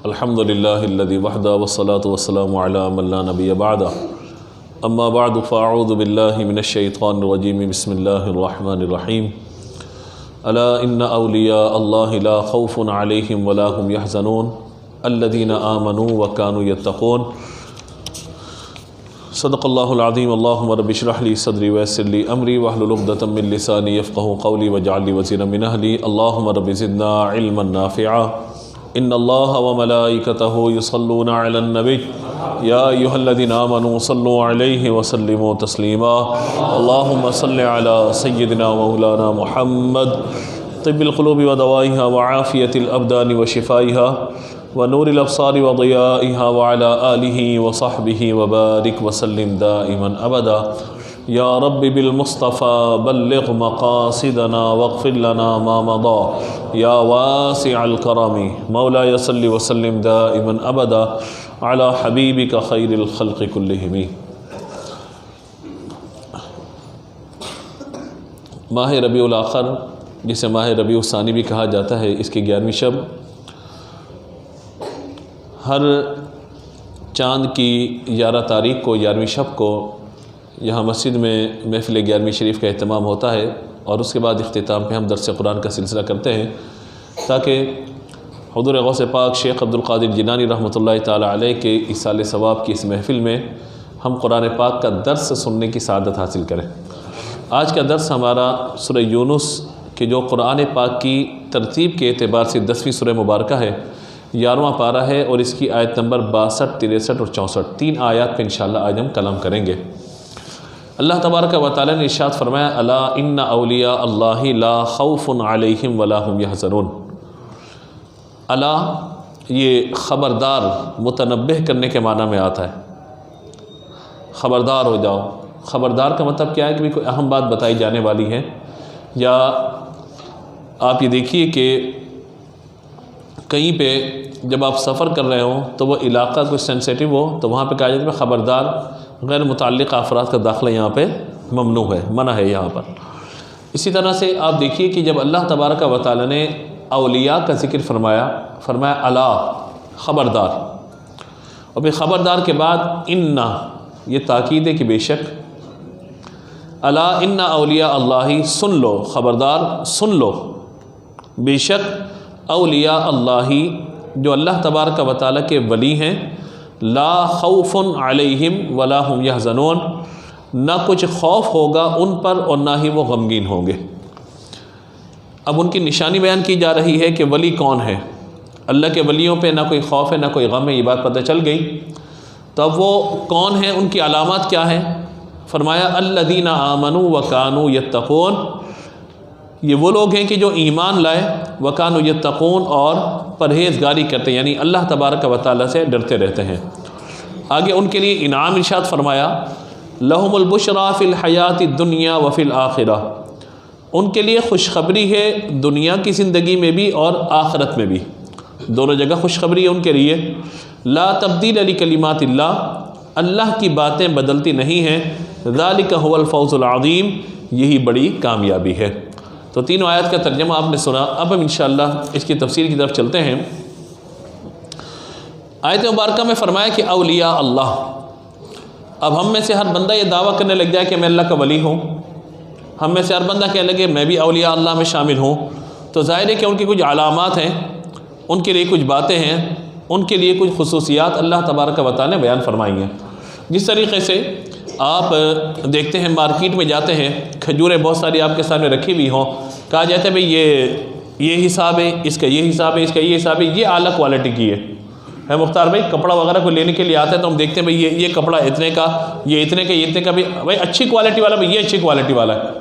अल्हम्दुलिल्लाहिल्लज़ी वहदा वस्सलातु वस्सलामु अला मन ला नबिय्य बअदा अम्मा बअदु फ़अऊज़ु बिल्लाहि मिनश्शैतानिर रजीम बिस्मिल्लाहिर रहमानिर रहीम अला इन्ना औलिया अल्लाहि ला खौफुन अलैहिम वला हुम यहज़नून अल्लज़ीना आमनू व कानू यत्तक़ून सदक़ल्लाहुल अज़ीम। अल्लाहुम्मा रब्बि इश्रह ली सदरी वयस्सिर ली अमरी वहलुल उक़दतम मिन लिसानी यफ़क़हू क़ौली वजअल ली वज़ीरन मिन अहली। अल्लाहुम्मा रब्बि ज़िदना इल्मन नाफ़िआ इन्नल्लाह व मलाइकतहू युसल्लूना अलन नबी या अय्युहल्लज़ीना आमनू सल्लु अलैहि व सल्लिमू तस्लीमा। अल्लाहुम्मा सल्लि अला सय्यिदिना व मौलाना मुहम्मद तिब्बिल क़ुलूबि व दवाइहा व आफ़ियतिल अब्दानि व शिफ़ाइहा व नूरिल अब्सारि व ज़ियाइहा व अला आलिहि व सहबिहि व बारिक व सल्लिम दाइमन अबदा। या रब्बि बिल मुस्तफ़ा बल्लिग़ मक़ासिदना वग़फ़िर लना मा मदा या वासिअल करमी मौलाया सल्लि व सल्लिम दाइमन अबदा अला हबीबिका खैरिल खल्क़ि कुल्लिहिम। माह रबीउल आखिर जिसे माह रबीउल सानी भी कहा जाता है, इसकी 11वीं शब हर चाँद की 11 तारीख़ को 11वीं शब को यहाँ मस्जिद में महफ़िल 11वीं शरीफ का एहतमाम होता है और उसके बाद इख्तिताम पे हम दर्स कुरान का सिलसिला करते हैं ताकि हुज़ूर गौस पाक शेख अब्दुल क़ादिर जिलानी रहमतुल्लाहि ताला अलैह के इसाले सवाब की इस महफ़िल में हम कुरान पाक का दर्स सुनने की सआदत हासिल करें। आज का दर्स हमारा सूरह यूनुस के जो कुरान पाक की तरतीब के एतबार से 10वीं सूरह मुबारका है, 11वां पारा है और इसकी आयत नंबर 62, 63 और 64 3 आयत पर इंशाअल्लाह आज हम कलाम करेंगे। अल्लाह तबारक व तआला ने इरशाद फरमाया अला इन्ना औलिया अल्लाहि ला खौफुन अलैहिम वला हुम यहज़नून। अला ये ख़बरदार मुतनब्बिह करने के माना में आता है, ख़बरदार हो जाओ। ख़बरदार का मतलब क्या है कि कोई अहम बात बताई जाने वाली है, या आप ये देखिए कि कहीं पे जब आप सफ़र कर रहे हो तो वो इलाका कुछ सेंसिटिव हो तो वहाँ पे कहा जाता है ख़बरदार गैर मुतल्लिक़ अफ़राद का दाखिला यहाँ पे ममनू है, मना है यहाँ पर। इसी तरह से आप देखिए कि जब अल्लाह तबारक व तआला ने औलिया का ज़िक्र फरमाया अला ख़बरदार, और फिर ख़बरदार के बाद इन्ना ये ताकीद है कि बेशक, अला इन्ना औलिया अल्लाही सुन लो, ख़बरदार सुन लो, बेशक औलिया अल्लाही जो अल्लाह तबारक व तआला के वली हैं, ला खौफुन अलैहिम वला हुम यहज़नून, ना कुछ खौफ होगा उन पर और ना ही वो गमगीन होंगे। अब उनकी निशानी बयान की जा रही है कि वली कौन है। अल्लाह के वलियों पे ना कोई खौफ है ना कोई गम है, ये बात पता चल गई। तो अब वो कौन है, उनकी अलामत क्या है? फरमाया अल्लज़ीना आमनू व कानू यत्तक़ून, ये वो लोग हैं कि जो ईमान लाए, व कानू यत्तक़ून और परहेज़गारी करते हैं, यानी अल्लाह तबारक व तआला से डरते रहते हैं। आगे उनके लिए इनाम इरशाद फरमाया लहुमुल बुशरा फ़िल हयाति दुनिया व फ़िल आखिरा, उनके लिए खुशखबरी है दुनिया की ज़िंदगी में भी और आखिरत में भी, दोनों जगह खुशखबरी है उनके लिए। ला तब्दील लि कलिमातिल्लाह, अल्लाह की बातें बदलती नहीं हैं, ज़ालिका हुवल फ़ौज़ुल अज़ीम, यही बड़ी कामयाबी है। तो तीनों आयत का तर्जमा आपने सुना। अब हम इंशाअल्लाह इसकी तफसीर की तरफ चलते हैं। आयत मुबारका में फरमाया कि औलिया अल्लाह, अब हम में से हर बंदा ये दावा करने लग जाए कि मैं अल्लाह का वली हूँ, हम में से हर बंदा कहने लगे मैं भी औलिया अल्लाह में शामिल हूँ, तो ज़ाहिर है कि उनकी कुछ अलामात हैं, उनके लिए कुछ बातें हैं, उनके लिए कुछ खुसूसियात अल्लाह तबारक व तआला ने बयान फरमाई हैं। जिस तरीक़े से आप देखते हैं मार्केट में जाते हैं, खजूरें बहुत सारी आपके सामने रखी हुई हों, कहा जाता है भाई ये हिसाब है, इसका ये हिसाब है, इसका ये हिसाब है, ये आला क्वालिटी की है मुख्तार भाई। कपड़ा वगैरह को लेने के लिए आते हैं तो हम देखते हैं भाई ये कपड़ा इतने का, ये इतने का, ये इतने का, भाई अच्छी क्वालिटी वाला, भाई ये अच्छी क्वालिटी वाला है।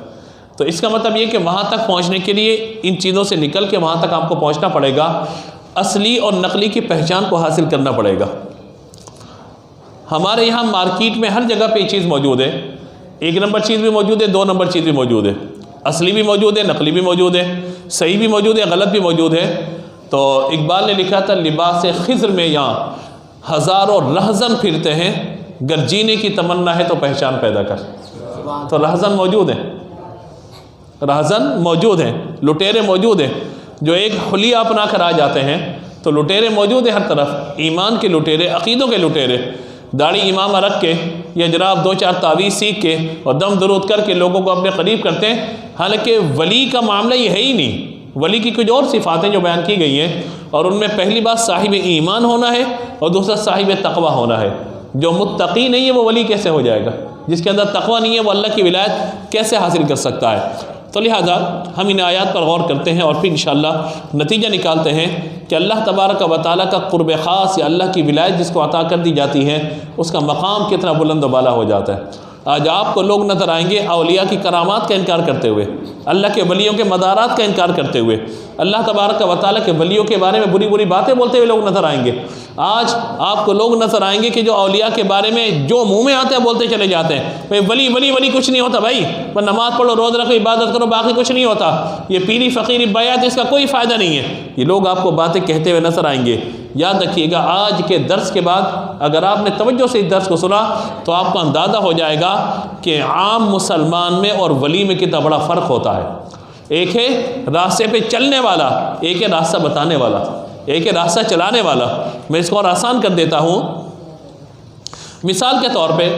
तो इसका मतलब ये कि वहाँ तक पहुँचने के लिए इन चीज़ों से निकल के वहाँ तक आपको पहुँचना पड़ेगा, असली और नकली की पहचान को हासिल करना पड़ेगा। हमारे यहाँ मार्केट में हर जगह पे ये चीज़ मौजूद है, 1 नंबर चीज़ भी मौजूद है, 2 नंबर चीज़ भी मौजूद है, असली भी मौजूद है, नकली भी मौजूद है, सही भी मौजूद है, गलत भी मौजूद है। तो इकबाल ने लिखा था लिबास खिज़्र में यहाँ हज़ारों रहज़न फिरते हैं, गर जीने की तमन्ना है तो पहचान पैदा कर। तो रहज़न मौजूद है, रहज़न मौजूद हैं, लुटेरे मौजूद हैं, जो एक हुलिया अपना कर आ जाते हैं। तो तो लुटेरे मौजूद है हर तरफ, ईमान के लुटेरे, अकीदों के लुटेरे, दाढ़ी इमामा रख के या जनाब 2-4 तावीज़ सीख के और दम दरूद करके लोगों को अपने करीब करते हैं। हालांकि वली का मामला ये है ही नहीं। वली की कुछ और सिफ़ातें जो बयान की गई हैं, और उनमें पहली बात साहिब ईमान होना है और दूसरा साहिब तक़वा होना है। जो मुत्तकी नहीं है वो वली कैसे हो जाएगा? जिसके अंदर तक़वा नहीं है वो अल्लाह की विलायत कैसे हासिल कर सकता है? तो लिहाजा हम इन आयात पर गौर करते हैं और फिर इंशाअल्लाह नतीजा निकालते हैं कि अल्लाह तबारक व तआला का क़ुर्ब ख़ास या अल्लाह की विलायत जिसको अता कर दी जाती है उसका मकाम कितना बुलंद व बाला हो जाता है। आज आपको लोग नज़र आएंगे औलिया की करामात का इनकार करते हुए, अल्लाह के वलियों के मदारात का इनकार करते हुए, अल्लाह तबारक व तआला के वलियों के बारे में बुरी बुरी बातें बोलते हुए लोग नज़र आएंगे। आज आपको लोग नज़र आएंगे कि जो औलिया के बारे में जो मुंह में आते हैं बोलते चले जाते हैं, भाई वली वली वली कुछ नहीं होता भाई, पर नमाज़ पढ़ो, रोज़ रखो, इबादत करो, बाकी कुछ नहीं होता, ये पीरी फ़कीरी बैत इसका कोई फ़ायदा नहीं है। ये लोग आपको बातें कहते हुए नज़र आएंगे। याद रखिएगा, आज के दर्स के बाद अगर आपने तवज्जो से इस दर्स को सुना तो आपको अंदाज़ा हो जाएगा कि आम मुसलमान में और वली में कितना बड़ा फ़र्क होता है। एक है रास्ते पे चलने वाला, एक है रास्ता बताने वाला, एक है रास्ता चलाने वाला। मैं इसको और आसान कर देता हूँ। मिसाल के तौर पे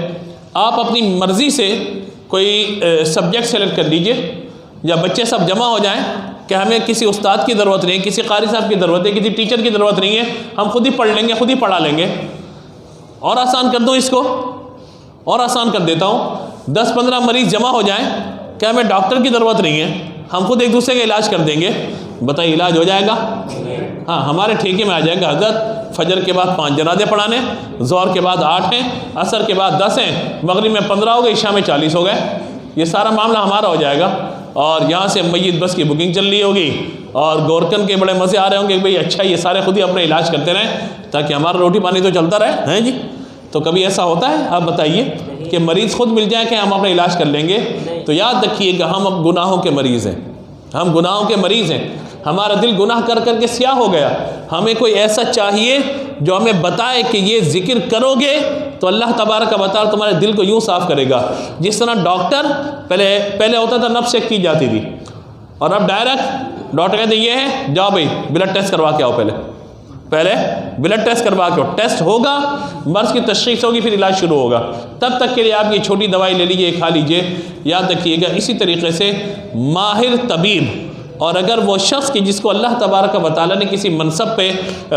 आप अपनी मर्ज़ी से कोई सब्जेक्ट सेलेक्ट कर लीजिए, या बच्चे सब जमा हो जाएं कि हमें किसी उस्ताद की ज़रूरत नहीं है, किसी कारी साहब की ज़रूरत है, किसी टीचर की ज़रूरत नहीं है, हम खुद ही पढ़ लेंगे, खुद ही पढ़ा लेंगे। और आसान कर दूँ इसको, और आसान कर देता हूँ। 10-15 मरीज़ जमा हो जाएं कि हमें डॉक्टर की ज़रूरत नहीं है, हम खुद एक दूसरे का इलाज कर देंगे। बताइए इलाज हो जाएगा? हाँ, हमारे ठेके में आ जाएगा। हज़रत फजर के बाद 5 जनाजे पढ़ाने, ज़ोहर के बाद 8 हैं, असर के बाद 10 हैं, मगरिब में 15 हो गए, इशा में 40 हो गए। ये सारा मामला हमारा हो जाएगा। और यहाँ से मय्यत बस की बुकिंग चल रही होगी और गोरकन के बड़े मज़े आ रहे होंगे, भाई अच्छा ये सारे खुद ही अपना इलाज करते रहें ताकि हमारा रोटी पानी तो चलता रहे, हैं जी? तो कभी ऐसा होता है? आप बताइए कि मरीज़ खुद मिल जाए कि हम अपना इलाज कर लेंगे। तो याद रखिएगा, हम अब गुनाहों के मरीज़ हैं, हम गुनाहों के मरीज़ हैं। हमारा दिल गुनाह कर कर के स्याह हो गया। हमें कोई ऐसा चाहिए जो हमें बताए कि ये ज़िक्र करोगे तो अल्लाह तबारक व तआला तुम्हारे दिल को यूँ साफ़ करेगा। जिस तरह डॉक्टर पहले होता था, नफ्स चेक की जाती थी, और अब डायरेक्ट डॉक्टर कहते ये है, जाओ भाई ब्लड टेस्ट करवा के आओ। पहले ब्लड टेस्ट करवा के आओ, टेस्ट होगा, मर्ज़ की तशख़ीस होगी, फिर इलाज शुरू होगा। तब तक के लिए आप ये छोटी दवाई ले लीजिए, खा लीजिए। याद रखिएगा, इसी तरीके से माहिर तबीब, और अगर वो शख्स कि जिसको अल्लाह तबारक व तआला ने किसी मनसब पे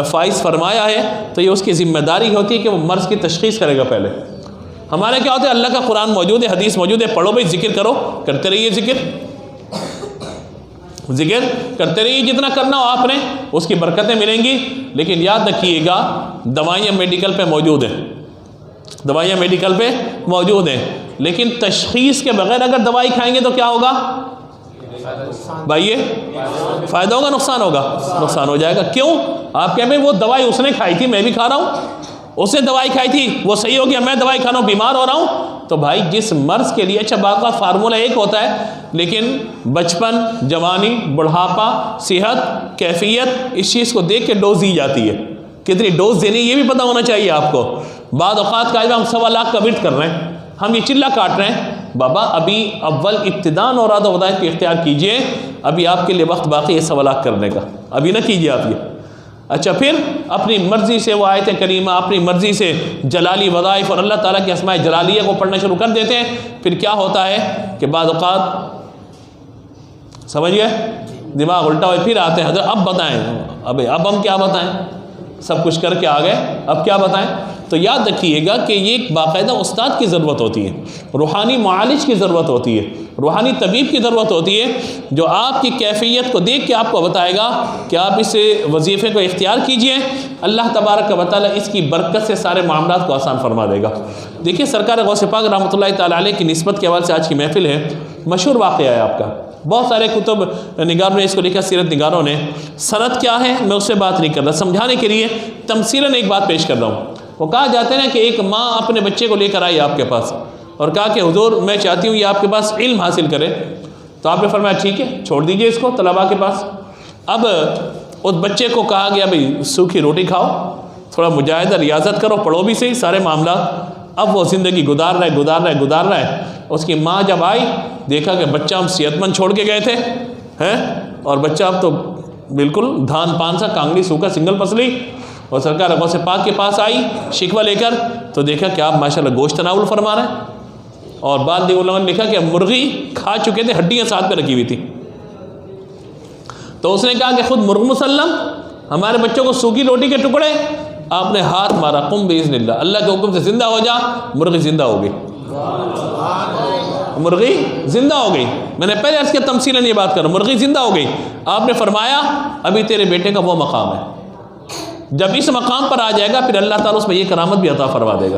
फाइज फरमाया है, तो ये उसकी ज़िम्मेदारी होती है कि वो मर्ज़ की तशख़ीस करेगा। पहले हमारे क्या होता है, अल्लाह का कुरान मौजूद है, हदीस मौजूद है, पढ़ो भाई, जिक्र करो, करते रहिए, जिक्र करते रहिए, जितना करना हो आपने उसकी बरकतें मिलेंगी। लेकिन याद रखिएगा, दवाइयाँ मेडिकल पे मौजूद हैं, दवाइयाँ मेडिकल पे मौजूद हैं, लेकिन तशख़ीस के बगैर अगर दवाई खाएंगे तो क्या होगा भाई? ये फ़ायदा होगा, नुकसान होगा? नुकसान हो जाएगा। क्यों? आप कहें भाई वो दवाई उसने खाई थी, मैं भी खा रहा हूँ, उसने दवाई खाई थी, वो सही हो गया, मैं दवाई खा रहा हूँ, बीमार हो रहा हूँ। तो भाई जिस मर्ज़ के लिए, अच्छा बात का फार्मूला एक होता है, लेकिन बचपन, जवानी, बुढ़ापा, सेहत, कैफियत, इस चीज़ को देख के डोज दी जाती है। कितनी डोज देनी ये भी पता होना चाहिए आपको। बाद औक़ात का हम 1.25 लाख का विर्द कर रहे हैं, हम ये चिल्ला काट रहे हैं, बाबा अभी अव्वल इब्तिदान और आदा वदायत को इख्तियार कीजिए, अभी आपके लिए वक्त बाकी है 1.25 लाख करने का, अभी ना कीजिए आप ये। अच्छा, फिर अपनी मर्ज़ी से वो आयत करीमा, अपनी मर्ज़ी से जलाली वज़ाइफ और अल्लाह ताला की अस्माए जलालिया को पढ़ना शुरू कर देते हैं। फिर क्या होता है कि बाद औक़ात, समझ गए, दिमाग उल्टा हुआ, फिर आते हैं, हज़रत अब बताएं, अबे अब हम क्या बताएं, सब कुछ करके आ गए, अब क्या बताएं? तो याद रखिएगा कि ये एक बाकायदा उस्ताद की ज़रूरत होती है, रूहानी मुआलिज की ज़रूरत होती है, रूहानी तबीब की ज़रूरत होती है, जो आपकी कैफियत को देख के आपको बताएगा कि आप इस वजीफ़े को इख्तियार कीजिए, अल्लाह तबारक व तआला इसकी बरकत से सारे मामलात को आसान फरमा देगा। देखिए, सरकार गौसे पाक रहमतुल्लाहि तआला अलैह की निस्बत के हवाले से आज की महफ़िल है, मशहूर वाक़या है आपका, बहुत सारे कुतुब निगारों ने इसको लिखा, सीरत निगारों ने। सनद क्या है मैं उससे बात नहीं कर रहा, समझाने के लिए तमसीलन एक बात पेश कर रहा हूँ। वो कहा जाते हैं कि एक माँ अपने बच्चे को लेकर आई आपके पास और कहा कि हुजूर मैं चाहती हूँ ये आपके पास इल्म हासिल करे। तो आपने फरमाया ठीक है, छोड़ दीजिए इसको तलबा के पास। अब उस बच्चे को कहा गया भाई सूखी रोटी खाओ, थोड़ा मुजाहिदा रियाजत करो, पढ़ो भी सही, सारे मामला। अब वो ज़िंदगी गुजार रहा है। उसकी माँ जब आई, देखा कि बच्चा हम सेहतमंद छोड़ के गए थे हैं, और बच्चा अब तो बिल्कुल धान पान सा, कांगड़ी सूखा, सिंगल पसली। और सरकार गौसे पाक के पास आई शिकवा लेकर, तो देखा कि आप माशाल्लाह गोश्त तनाउल फरमा रहे हैं। और बाद लोगों ने लिखा कि मुर्गी खा चुके थे, हड्डियाँ साथ पे रखी हुई थी। तो उसने कहा कि खुद मुर्ग मुसल्लम, हमारे बच्चों को सूखी रोटी के टुकड़े, आपने हाथ मारा, कुम बिइज़्निल्लाह, अल्लाह के हुक्म से जिंदा हो जा, मुर्गी जिंदा हो गई, मुर्गी जिंदा हो गई। मैंने पहले अर्ज़ किया तमसीलन ये बात करो, मुर्गी जिंदा हो गई। आपने फरमाया अभी तेरे बेटे का वो मकाम है, जब इस मकाम पर आ जाएगा फिर अल्लाह ताला उसमें ये करामत भी अता फरमा देगा।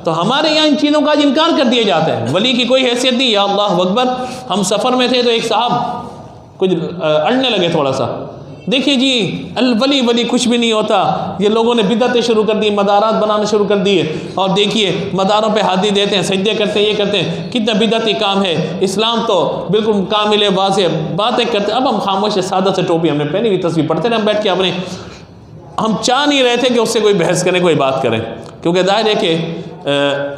तो हमारे यहाँ इन चीज़ों का इनकार कर दिए जाते हैं, वली की कोई हैसियत नहीं। या अल्लाह अकबर। हम सफ़र में थे तो एक साहब कुछ अड़ने लगे थोड़ा सा, देखिए जी वली वली कुछ भी नहीं होता, ये लोगों ने बिदअतें शुरू कर दी, मदारात बनाना शुरू कर दिए, और देखिए मदारों पे हाथी देते हैं, सजदे करते हैं, ये करते हैं, कितना बिदअती काम है। इस्लाम तो बिल्कुल कामिल वाज़ेह बातें करते हैं। अब हम खामोश सादा से टोपी हमने पहनी हुई, तस्वीर पढ़ते रहे हम बैठ के अपने, हम चाह नहीं रहे थे कि उससे कोई बहस करें, कोई बात करें, क्योंकि जाहिर है कि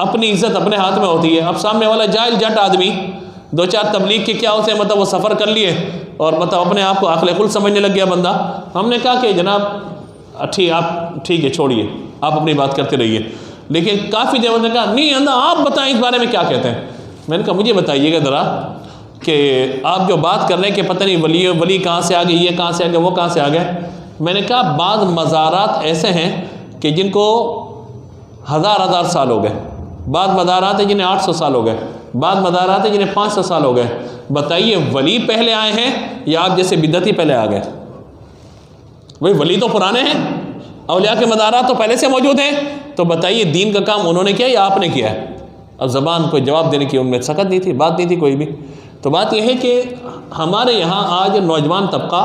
अपनी इज़्ज़त अपने हाथ में होती है। अब सामने वाला जाहिल जट आदमी दो चार तबलीग के क्या होते हैं, मतलब वो सफ़र कर लिए और मतलब अपने आप को अक़ल कुल समझने लग गया बंदा। हमने कहा कि जनाब ठीक है, छोड़िए, आप अपनी बात करते रहिए। लेकिन काफ़ी देर ने कहा नहीं अंदा, आप बताएं इस बारे में क्या कहते हैं। मैंने कहा मुझे बताइएगा ज़रा कि आप जो बात कर रहे हैं कि पता नहीं वली कहाँ से आ गए, ये कहाँ से आ गए, वो कहाँ से आ गए। मैंने कहा बाद मज़ारात ऐसे हैं कि जिनको हज़ार साल हो गए, बाद मज़ारात हैं जिन्हें 800 साल हो गए, बाद मज़ारात हैं जिन्हें 500 साल हो गए। बताइए वली पहले आए हैं या आप जैसे बिदअती पहले आ गए? वही वली तो पुराने हैं, औलिया के मज़ारात तो पहले से मौजूद हैं। तो बताइए दीन का काम उन्होंने किया या आपने किया है? अब ज़बान कोई जवाब देने की उनमें सकत नहीं थी, बात नहीं थी कोई भी। तो बात यह है कि हमारे यहाँ आज नौजवान तबका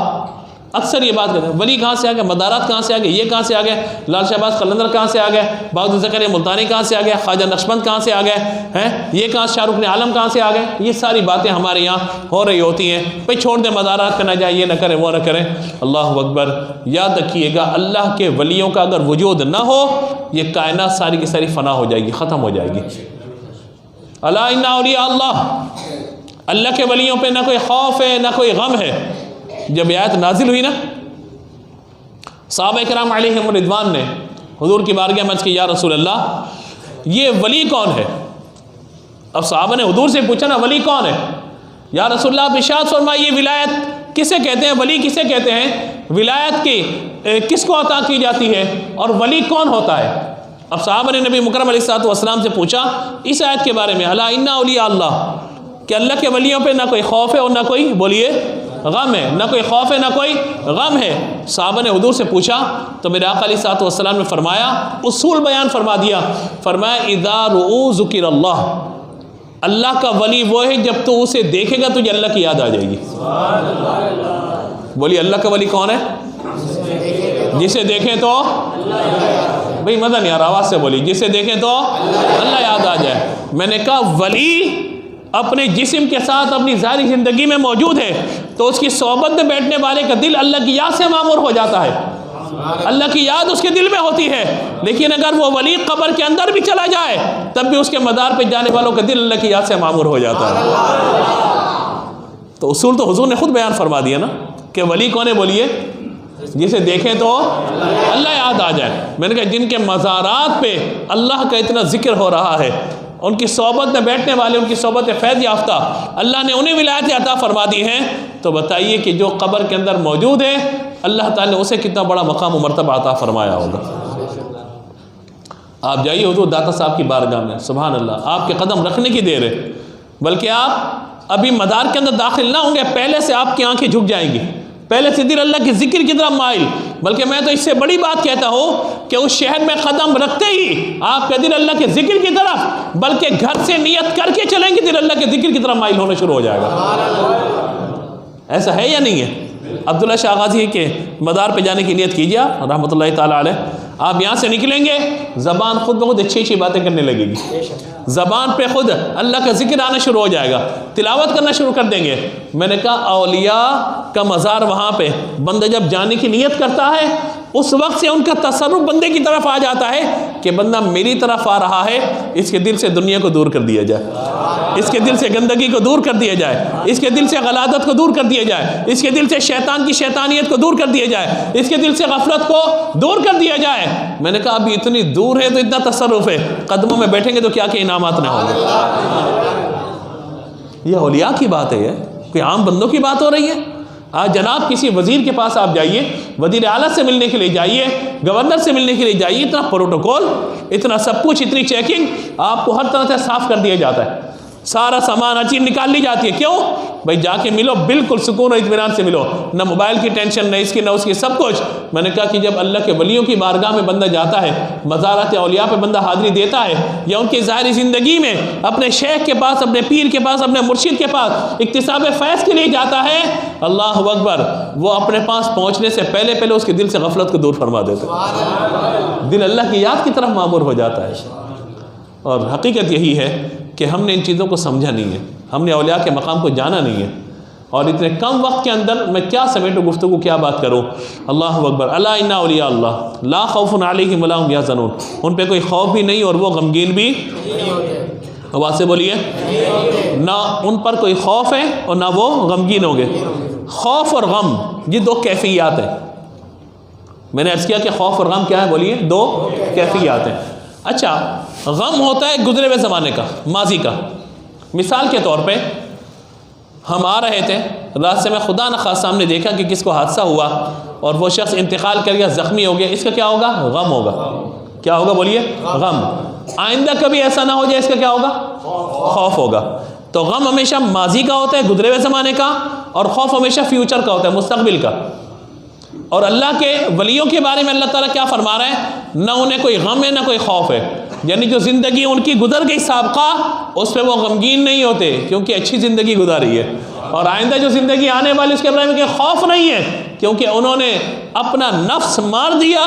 अक्सर ये बात करते हैं वली कहाँ से आ गए, मदारात कहाँ से आ गए, ये कहाँ से आ गए, लाल शहबाज कलंदर कहाँ से आ गए, बहादुर ज़करिया मुल्तानी कहाँ से आ गए, ख्वाजा नक्शबंद कहाँ से आ गए हैं, ये कहाँ शाहरुख ने आलम कहाँ से आ गए। ये सारी बातें हमारे यहाँ हो रही होती हैं। भाई छोड़ दें, मदारात करना जाए, ये ना करें, वो ना करें। अल्लाह अकबर। याद रखिएगा अल्लाह के वलियों का अगर वजूद ना हो, ये कायनात सारी की सारी फ़ना हो जाएगी, ख़त्म हो जाएगी। अला इन्ना औलिया अल्लाह, अल्लाह के वलियों पर ना कोई खौफ है ना कोई गम है। जब आयत नाजिल हुई ना, सहाबा किराम अलैहिम रिदवान ने हुजूर की बारगाह में अर्ज़ की, या रसूल अल्लाह ये वली कौन है। अब सहाबा ने हुजूर से पूछा ना वली कौन है, या रसूल अल्लाह आप इरशाद फरमाइए विलायत किसे कहते हैं, वली किसे कहते हैं, विलायत की किसको अता की जाती है और वली कौन होता है। अब सहाबा ने नबी मुकर्रम अलैहिस्सलातु वस्सलाम से पूछा इस आयत के बारे में, अला इन्ना औलिया अल्लाह, कि अल्लाह के वलियों पे ना कोई खौफ है और ना कोई, बोलिए, गम है, ना कोई खौफ है ना कोई गम है। साहबा ने हुजूर से पूछा तो मेरे आका अलैहिस्सलातु वस्सलाम ने फरमाया, उसूल बयान फरमा दिया, फरमाया इज़ा रुऊ ज़ुकिरल्लाह, अल्लाह का वली वो है जब तो उसे देखेगा तुझे अल्लाह की याद आ जाएगी। बोलिए अल्लाह का वली कौन है? जिसे देखें तो, भाई मज़ा नहीं आ रहा, आवाज़ से बोली, जिसे देखें तो अल्लाह याद आ जाए। मैंने कहा वली अपने जिस्म के साथ अपनी ज़ाहिरी ज़िंदगी में मौजूद है तो उसकी सोबत में बैठने वाले का दिल अल्लाह की याद से मामूर हो जाता है, अल्लाह की याद उसके दिल में होती है। लेकिन अगर वो वली कब्र के अंदर भी चला जाए तब भी उसके मदार पे जाने वालों का दिल अल्लाह की याद से मामूर हो जाता है। तो उसूल तो हुजूर ने खुद बयान फरमा दिया ना कि वली कौन है, बोलिए, जिसे देखें तो अल्लाह याद आ जाए। मैंने कहा जिनके मज़ारात पे अल्लाह का इतना जिक्र हो रहा है, उनकी सोबत में बैठने वाले, उनकी सोबत फैज़ याफ्ता, अल्लाह ने उन्हें विलायत अता फरमा दी है, तो बताइए कि जो कब्र के अंदर मौजूद है अल्लाह ताला ने उसे कितना बड़ा मकाम और मर्तबा अता फरमाया होगा। आप जाइए हुजूर दाता साहब की बारगाह में, सुभान अल्लाह, आपके कदम रखने की देर है, बल्कि आप अभी मदार के अंदर दाखिल ना होंगे पहले से आपकी आंखें झुक जाएंगी, पहले से दिल अल्लाह के जिक्र की तरफ माइल। बल्कि मैं तो इससे बड़ी बात कहता हूँ कि उस शहर में कदम रखते ही आपका दिल अल्लाह के जिक्र की तरफ, बल्कि घर से नियत करके चलेंगे दिल अल्लाह के जिक्र की तरफ माइल होना शुरू हो जाएगा। ऐसा है या नहीं है? अब्दुल्ला शाह गाजी के मदार पे जाने की नियत कीजिए आप, रहमतुल्लाहि ताला अलैह। आप यहाँ से निकलेंगे, ज़बान खुद ब खुद अच्छी अच्छी बातें करने लगेगी, ज़बान पे खुद अल्लाह का जिक्र आना शुरू हो जाएगा, तिलावत करना शुरू कर देंगे। मैंने कहा औलिया का मज़ार वहाँ पे बंदा जब जाने की नियत करता है उस वक्त से उनका तसर्रुफ बंदे की तरफ आ जाता है कि बंदा मेरी तरफ आ रहा है, इसके दिल से दुनिया को दूर कर दिया जाए, इसके दिल से गंदगी को दूर कर दिया जाए, इसके दिल से गलादत को दूर कर दिया जाए, इसके दिल से शैतान की शैतानियत को दूर कर दिया जाए, इसके दिल से गफलत को दूर कर दिया जाए। मैंने कहा अभी इतनी दूर है तो इतना तसर्रुफ है, कदमों में बैठेंगे तो क्या क्या इनामात न होंगे। यह औलिया की बात है, कोई आम बंदों की बात हो रही है। आज जनाब किसी वजीर के पास आप जाइए, वजीर आला से मिलने के लिए जाइए, गवर्नर से मिलने के लिए जाइए, इतना प्रोटोकॉल, इतना सब कुछ, इतनी चेकिंग, आपको हर तरह से साफ कर दिया जाता है, सारा सामान हर चीज़ निकाल ली जाती है। क्यों भाई? जाके मिलो, बिल्कुल सुकून और इत्मीनान से मिलो, न मोबाइल की टेंशन, न इसकी न उसकी, सब कुछ। मैंने कहा कि जब अल्लाह के वलियों की बारगाह में बंदा जाता है, मज़ारात औलिया पे बंदा हाज़िरी देता है, या उनकी ज़ाहिरी ज़िंदगी में अपने शेख के पास, अपने पीर के पास, अपने मुर्शिद के पास इक्तिसाब फैज़ के लिए जाता है, अल्लाह अकबर, वो अपने पास पहुँचने से पहले पहले उसके दिल से गफलत को दूर फरमा देते, दिल अल्लाह की याद की तरफ मामूर हो जाता है। और हकीकत यही है कि हमने इन चीज़ों को समझा नहीं है, हमने औलिया के मकाम को जाना नहीं है, और इतने कम वक्त के अंदर मैं क्या समेटूँ गुफ्तगू, क्या बात करूँ। अल्लाह अकबर। अला इन्ना औलिया अल्लाह ला खौफुन अलैहिम वला हुम यहज़नून, उन पे कोई खौफ भी नहीं और वो गमगीन भी आवाज़ से बोलिए, ना उन पर कोई खौफ है और ना वो गमगीन होंगे। खौफ और गम ये दो कैफियत हैं। मैंने अर्ज़ किया कि खौफ और गम क्या है, बोलिए, दो कैफियत हैं। अच्छा, गम होता है गुजरे हुए ज़माने का, माजी का। मिसाल के तौर पे हम आ रहे थे, रास्ते में खुदा न खासा हमने देखा कि किसको हादसा हुआ और वो शख्स इंतकाल कर गया, ज़ख्मी हो गया, इसका क्या होगा? गम होगा। क्या होगा बोलिए? गम। आइंदा कभी ऐसा ना हो जाए, इसका क्या होगा? खौफ होगा। तो गम हमेशा माजी का होता है, गुजरे हुए ज़माने का, और खौफ हमेशा फ्यूचर का होता है, मुस्तकबिल का। और अल्लाह के वलियों के बारे में अल्लाह ताला क्या फरमा रहा है? ना उन्हें कोई गम है ना कोई खौफ है, यानी जो ज़िंदगी उनकी गुजर गई साबका, उस पर वो गमगीन नहीं होते क्योंकि अच्छी ज़िंदगी गुजारी है, और आइंदा जो ज़िंदगी आने वाली उसके बारे में कोई खौफ नहीं है क्योंकि उन्होंने अपना नफ्स मार दिया,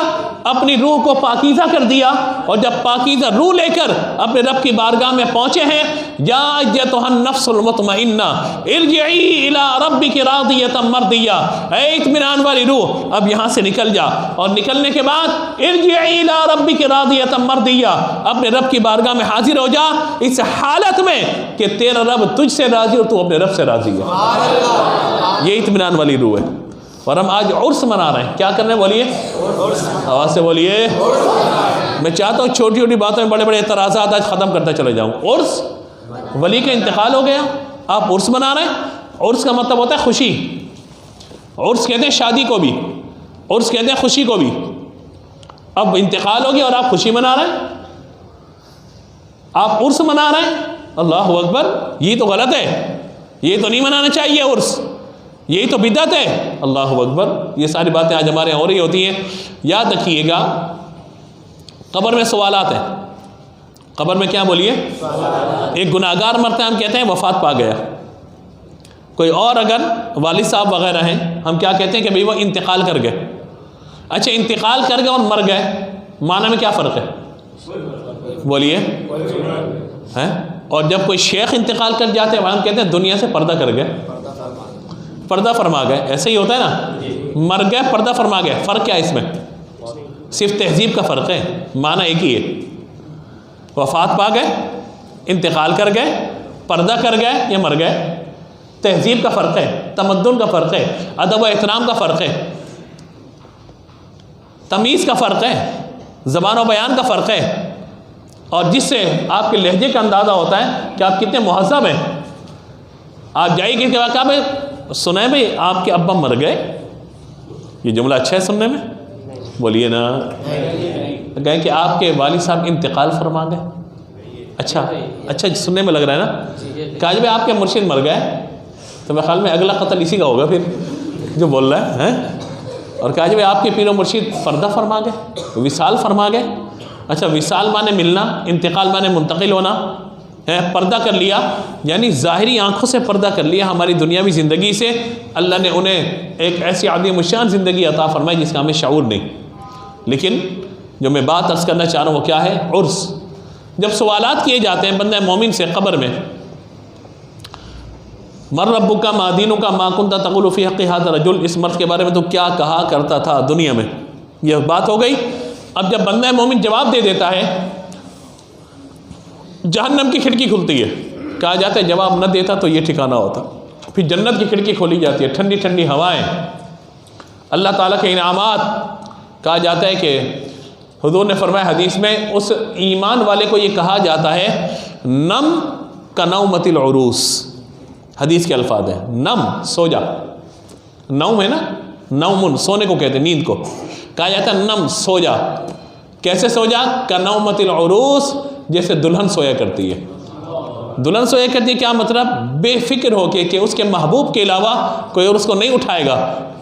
अपनी रूह को पाकीज़ा कर दिया, और जब पाकीज़ा रूह लेकर अपने रब की बारगाह में पहुँचे हैं, या अय्यतुहन नफ्सुल मुतमइन्ना इरजिई इला रब्बिकी रादियतम मर्दिया, ऐ इत्मीनान वाली रूह अब यहाँ से निकल जा, और निकलने के बाद इरजिई इला रब्बिकी रादियतम मर्दिया, अपने रब की बारगाह में हाजिर हो जा इस हालत में कि तेरा रब तुझसे राजी और तू अपने रब से राजी है। ये इत्मीनान वाली रूह है। और हम आज उर्स मना रहे हैं, क्या करने बोलिए, आवाज़ से बोलिए। मैं चाहता हूँ छोटी छोटी बातों में बड़े बड़े एतराज़ात आज ख़त्म करता चले जाऊँ। उर्स, वली का इंतकाल हो गया, आप उर्स मना रहे हैं। उर्स का मतलब होता है खुशी। उर्स कहते हैं शादी को भी, उर्स कहते हैं खुशी को भी। अब इंतकाल हो गया और आप खुशी मना रहे हैं, आप उर्स मना रहे हैं। अल्लाह अकबर, ये तो गलत है, ये तो नहीं मनाना चाहिए उर्स, यही तो बिदअत है। अल्लाह अकबर। ये सारी बातें आज हमारे यहाँ हो रही होती हैं। याद रखिएगा, कब्र में सवालात हैं। कब्र में क्या बोलिए, एक गुनाहगार मरता है, हम कहते हैं वफात पा गया। कोई और अगर वालिद साहब वगैरह हैं, हम क्या कहते हैं कि भाई वो इंतकाल कर गए। अच्छा, इंतकाल कर गए और मर गए, माना में क्या फ़र्क है बोलिए, हैं? और जब कोई शेख इंतकाल कर जाते हैं, हम कहते हैं दुनिया से पर्दा कर गए, पर्दा फरमा गए। ऐसे ही होता है ना, मर गए पर्दा फरमा गए। फ़र्क क्या है इसमें? सिर्फ तहजीब का फ़र्क है, माना एक ही है। वफ़ात पा गए, इंतकाल कर गए, पर्दा कर गए या मर गए। तहजीब का फ़र्क है, तमद्दुन का फ़र्क है, अदब व एहतराम का फ़र्क है, तमीज़ का फ़र्क है, ज़बान व बयान का फ़र्क है, और जिससे आपके लहजे का अंदाज़ा होता है कि आप कितने मुहज़्ज़ब हैं। आप जाइए किसी के वाक़ा में, सुने भाई आपके अब्बा मर गए, ये जुमला अच्छा है सुनने में, बोलिए ना। कहें कि आपके वालिद साहब इंतकाल फरमा गए, अच्छा अच्छा सुनने में लग रहा है ना। कहा भाई आपके मुर्शिद मर गए, तो मेरे ख्याल में अगला कत्ल इसी का होगा फिर जो बोल रहा है, हैं? और कहा भाई आपके पीर मुर्शिद पर्दा फरमा गए, विसाल फरमा गए। अच्छा, विसाल माने मिलना, इंतकाल माने मुंतकिल होना है। पर्दा कर लिया यानी ज़ाहिरी आँखों से पर्दा कर लिया हमारी दुनियावी ज़िंदगी से। अल्लाह ने उन्हें एक ऐसी आदमी शान ज़िंदगी अता फरमाई जिसका हमें शऊर नहीं। लेकिन जो मैं बात अर्ज़ करना चाह रहा हूँ वो क्या है, उर्स। जब सवालात किए जाते हैं बंदा मोमिन से क़ब्र में, मर रब्बु का मादीनों का माकुंता तक़ुलु फ़ी हक़्क़ि हाज़ा रजुल, इस मर्द के बारे में तो क्या कहा करता था दुनिया में, यह बात हो गई। अब जब बंदा मोमिन जवाब दे देता है, जहन्नम की खिड़की खुलती है, कहा जाता है जवाब न देता तो ये ठिकाना होता। फिर जन्नत की खिड़की खोली जाती है, ठंडी ठंडी हवाएं, अल्लाह ताला के इनामात। कहा जाता है कि हुजूर ने फरमाया हदीस में, उस ईमान वाले को ये कहा जाता है नम का नौमतिल उरूस। हदीस के अल्फाज हैं, नम सो जा, नौम है ना, नौमुन सोने को कहते हैं, नींद को। कहा जाता है नम सो जा। कैसे सो जा? का नौमतिल उरूस, जैसे दुल्हन सोया करती है। दुल्हन सोया करती है क्या मतलब? बेफिक्र होके कि उसके महबूब के अलावा कोई और उसको नहीं उठाएगा।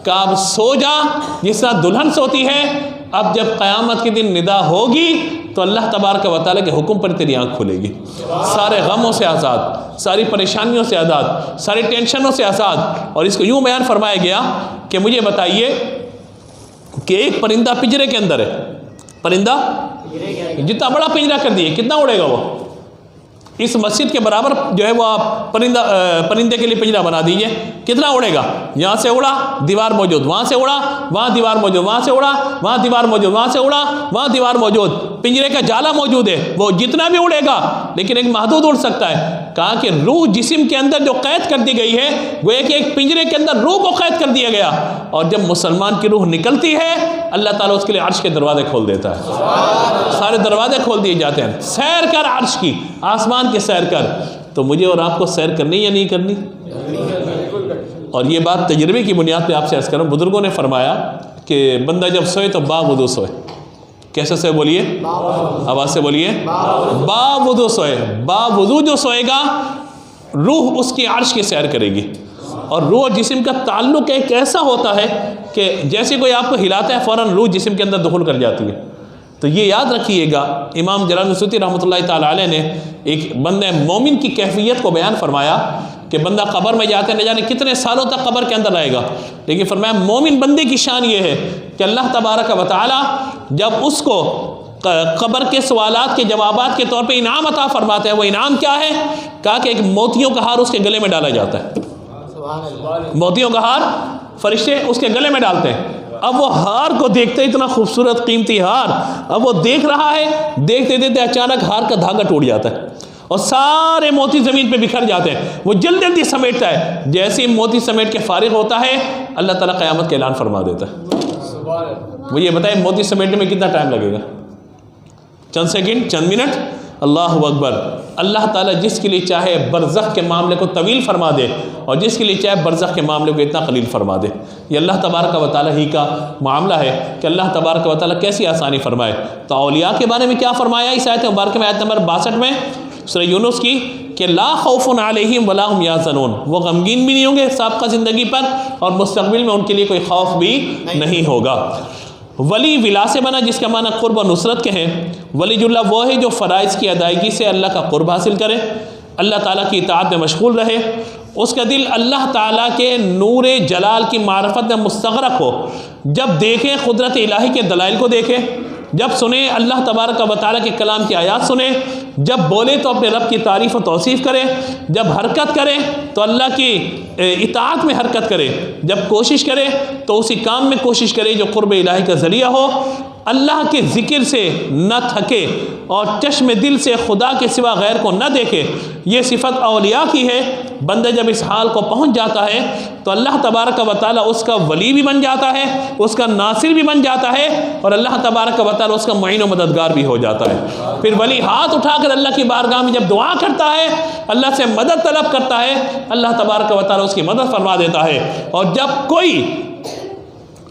का अब सो जा जिस तरह दुल्हन सोती है। अब जब क़यामत के दिन निदा होगी तो अल्लाह तबारक व तआला के हुक्म पर तेरी आँख खुलेगी, सारे गमों से आज़ाद, सारी परेशानियों से आज़ाद, सारी टेंशनों से आज़ाद। और इसको यूँ बयान फरमाया गया कि मुझे बताइए कि एक परिंदा पिंजरे के अंदर है, परिंदा जितना बड़ा पिंजरा कर दिए कितना उड़ेगा वो? इस मस्जिद के बराबर जो है वो आप परिंदे के लिए पिंजरा बना दीजिए, कितना उड़ेगा? यहाँ से उड़ा, दीवार मौजूद, वहाँ से उड़ा, वहाँ दीवार मौजूद, वहाँ से उड़ा, वहाँ दीवार मौजूद, वहाँ से उड़ा, वहाँ दीवार मौजूद, पिंजरे का जाला मौजूद है, वो जितना भी उड़ेगा लेकिन एक महदूद उड़ सकता है। कहा कि रूह जिस्म के अंदर जो कैद कर दी गई है वो एक पिंजरे के अंदर रूह को कैद कर दिया गया। और जब मुसलमान की रूह निकलती है अल्लाह ताला उसके लिए अर्श के दरवाजे खोल देता है, सारे दरवाजे खोल दिए जाते हैं। सैर कर अर्श की, आसमान की सैर कर। तो मुझे और आपको सैर करनी या नहीं करनी? और ये बात तजर्बे की बुनियाद पे आपसे अर्ज़ करूँ। बुजुर्गों ने फरमाया कि बंदा जब सोए तो बावुदू सोए। कैसे सोए बोलिए? आवाज़ से बोलिए, बावुदू सोए। बावुदू जो सोएगा रूह उसकी अर्श की सैर करेगी। और रूह और जिस्म का ताल्लुक एक ऐसा होता है कि जैसे कोई आपको हिलाता है फ़ौरन रूह जिस्म के अंदर दखुल कर जाती है। तो ये याद रखिएगा, इमाम जलालुद्दीन सूती रहमतुल्लाहि ताला अलैह ने एक बंदे मोमिन की कैफियत को बयान फरमाया कि बंदा कब्र में जाते न जाने कितने सालों तक कब्र के अंदर रहेगा, लेकिन फरमाया मोमिन बंदे की शान ये है कि अल्लाह तबारक व तआला जब उसको कब्र के सवालात के जवाबात के तौर पे इनाम अता फरमाते हैं। वो इनाम क्या है? कहा कि एक मोतियों का हार उसके गले में डाला जाता है। मोतियों का हार फरिश्ते उसके गले में डालते हैं। अब वो हार को देखते, इतना खूबसूरत कीमती हार, अब वो देख रहा है, देखते देखते अचानक हार का धागा टूट जाता है और सारे मोती ज़मीन पे बिखर जाते हैं। वो जल्दी जल्दी समेटता है, जैसे ही मोती समेट के फारिग होता है अल्लाह ताला क़यामत का ऐलान फरमा देता है। वो ये बताए मोती समेटने में कितना टाइम लगेगा? चंद सेकंड, चंद मिनट। अल्लाहु अकबर। अल्लाह ताला जिसके लिए चाहे बरज़ख के मामले को तवील फरमा दे और जिसके लिए चाहे बरज़ख के मामले को इतना कलील फरमा दे। ये अल्लाह तबारक व तआला ही का मामला है कि अल्लाह तबारक व तआला कैसी आसानी फरमाए। तो औलिया के बारे में क्या फरमाया इस आयत मुबारक में, आयत नंबर 62 में सूरह यूनुस की, कि ला खौफुन अलैहिम वला हुम यहज़नून। वो गमगीन भी नहीं होंगे साबिक़ा ज़िंदगी पर और मुस्तक़बिल में उनके लिए कोई खौफ भी नहीं होगा। वली विला से बना जिसका माना क़ुर्ब और नुसरत के हैं। वलीजुल्लाह वो है जो फ़राइज़ की अदायगी से अल्लाह का क़ुर्ब हासिल करे, अल्लाह ताला की इताअत में मशगूल रहे, उसका दिल अल्लाह ताला के नूर जलाल की मारफत में मुस्तग़रक़ हो। जब देखे क़ुदरत इलाही के दलाइल को देखे, जब सुने अल्लाह तबारक व तआला के कलाम की आयात सुने, जब बोले तो अपने रब की तारीफ़ और तौसीफ़ करे, जब हरकत करे तो अल्लाह की इताअत में हरकत करे, जब कोशिश करे तो उसी काम में कोशिश करे जो क़ुर्ब इलाही का ज़रिया हो, अल्लाह के ज़िक्र से न थके और चश्म दिल से खुदा के सिवा गैर को न देखे। ये सिफ़त औलिया की है। बंदा जब इस हाल को पहुँच जाता है तो अल्लाह तबारक व तआला उसका वली भी बन जाता है, उसका नासिर भी बन जाता है और अल्लाह तबारक व तआला उसका मुईन व मददगार भी हो जाता है। फिर वली हाथ उठाकर अल्लाह की बारगाह में जब दुआ करता है, अल्लाह से मदद तलब करता है, अल्लाह तबारक व तआला उसकी मदद फरमा देता है। और जब कोई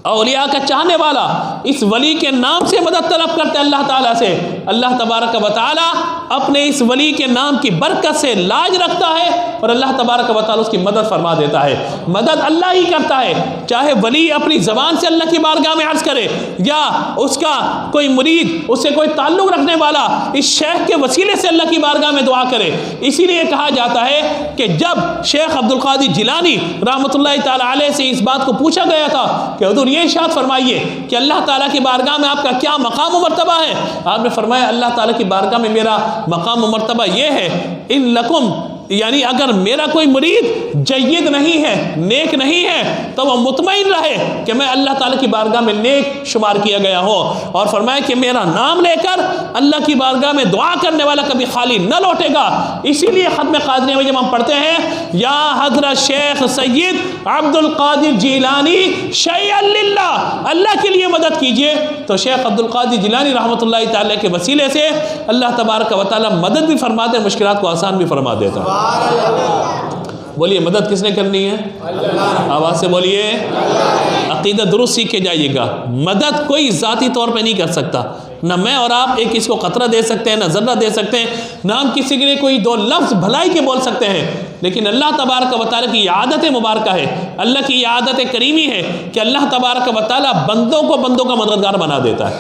औलिया का चाहने वाला इस वली के नाम से मदद तलब करते अल्लाह ताला से, अल्लाह तबारक व तआला अपने इस वली के नाम की बरकत से लाज रखता है और अल्लाह तबारक व तआला उसकी मदद फरमा देता है। मदद अल्लाह ही करता है, चाहे वली अपनी ज़बान से अल्लाह की बारगाह में अर्ज़ करे या उसका कोई मुरीद, उससे कोई ताल्लुक़ रखने वाला इस शेख के वसीले से अल्लाह की बारगाह में दुआ करे। इसीलिए कहा जाता है कि जब शेख अब्दुल क़ादिर जिलानी रहमतुल्लाहि तआला अलैह से इस बात को पूछा गया था कि हुज़ूर ये इरशाद फरमाइए कि अल्लाह ताला की बारगाह में आपका क्या मकाम और मर्तबा है, आपने फरमाया अल्लाह ताला की बारगाह में मेरा मकाम और मर्तबा ये है, इन लकुम यानी अगर मेरा कोई मुरीद जय्यद नहीं है, नेक नहीं है, तो वह मुतमईन रहे कि मैं अल्लाह ताला की बारगाह में नेक शुमार किया गया हो। और फरमाया कि मेरा नाम लेकर अल्लाह की बारगाह में दुआ करने वाला कभी खाली न लौटेगा। इसीलिए खत्म क़ादरिया में जब हम पढ़ते हैं या हज़रत शेख सैयद अब्दुल कादिर जिलानी शैअन लिल्लाह, अल्लाह के लिए मदद कीजिए, तो शेख अब्दुल कादिर जिलानी रहमतुल्लाहि तआला के वसीले से अल्लाह तबारक व तआला मदद भी फरमाते हैं, मुश्किलात को आसान भी फरमा देता है। बोलिए मदद किसने करनी है? आवाज़ से बोलिए। अकीदा दुरुस्त सीख के जाइएगा। मदद कोई ज़ाती तौर पे नहीं कर सकता। ना मैं और आप एक किसी को ख़तरा दे सकते हैं, ना ज़र्रा दे सकते हैं, ना हम किसी के लिए कोई दो लफ्ज़ भलाई के बोल सकते हैं। लेकिन अल्लाह तबारक व तआला की आदत मुबारक है, अल्लाह की आदत करीमी है कि अल्लाह तबारक व तआला बंदों को बंदों का मददगार बना देता है।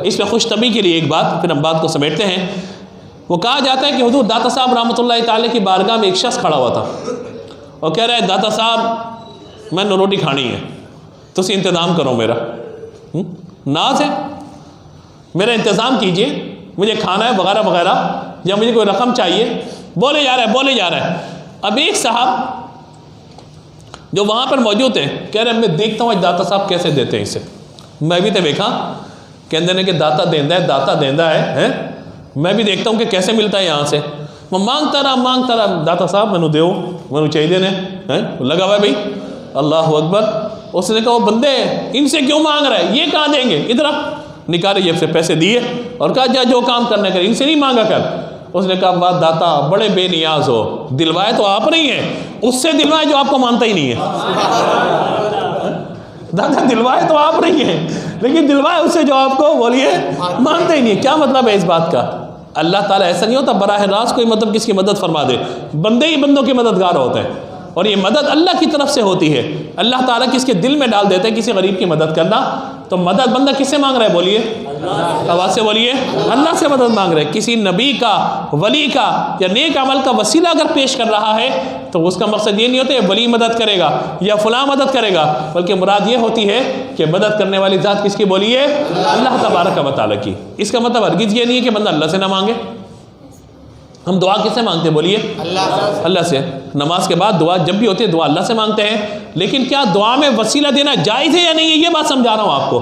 इस पर खुश तबी के लिए एक बात, फिर हम बात को समेटते हैं। वो कहा जाता है कि हुजूर दाता साहब रहमतुल्लाहि तआला की बारगाह में एक शख्स खड़ा हुआ था और कह रहा है दाता साहब मैंने रोटी खानी है, तुसी इंतज़ाम करो मेरा। नाज है, मेरा इंतज़ाम कीजिए, मुझे खाना है वगैरह वगैरह, या मुझे कोई रकम चाहिए। बोले जा रहा है। अब एक साहब जो वहाँ पर मौजूद थे कह रहे मैं देखता हूँ दाता साहब कैसे देते हैं इसे। मैं भी तो देखा कहते हैं कि दाता देंदा है, मैं भी देखता हूँ कि कैसे मिलता है यहाँ से। मैं मांगता रहा दाता साहब मैनू दो, मैनू चाहिए ने हैं, लगा हुआ है भाई। अल्लाह अकबर। उसने कहा वो बंदे इनसे क्यों मांग रहा है, ये कहाँ देंगे, इधर आप निकाले जेब से पैसे दिए और कहा जा जो काम करने कर, इनसे नहीं मांगा कर। उसने कहा बात दाता बड़े बेनियाज हो, दिलवाए तो आप नहीं है, उससे दिलवाए जो आपको मानता ही नहीं है। दादा दिलवाए तो आप नहीं है, लेकिन दिलवाए उससे जो आपको बोलिए मानते ही नहीं है। क्या मतलब है इस बात का? अल्लाह ताला ऐसा नहीं होता बराह रास्त कोई मतलब किसकी मदद फरमा दे, बंदे ही बंदों के मददगार होते हैं। और ये मदद अल्लाह की तरफ से होती है। अल्लाह ताला किसके दिल में डाल देता है किसी गरीब की मदद करना। तो मदद बंदा किससे मांग रहा है बोलिए, आवाज़ से बोलिए। अल्लाह से मदद मांग रहा है। किसी नबी का, वली का या नेक अमल का वसीला अगर पेश कर रहा है तो उसका मकसद ये नहीं होता है वली मदद करेगा या फलां मदद करेगा, बल्कि मुराद ये होती है कि मदद करने वाली ज़ात किसकी बोलिए, अल्लाह तबारक व तआला की। इसका मतलब हरगिज़ ये नहीं है कि बंदा अल्लाह से ना मांगे। हम दुआ किससे मांगते हैं बोलिए, अल्लाह से। नमाज के बाद दुआ जब भी होती है दुआ अल्लाह से मांगते हैं। लेकिन क्या दुआ में वसीला देना जायज़ है या नहीं है, ये बात समझा रहा हूँ आपको।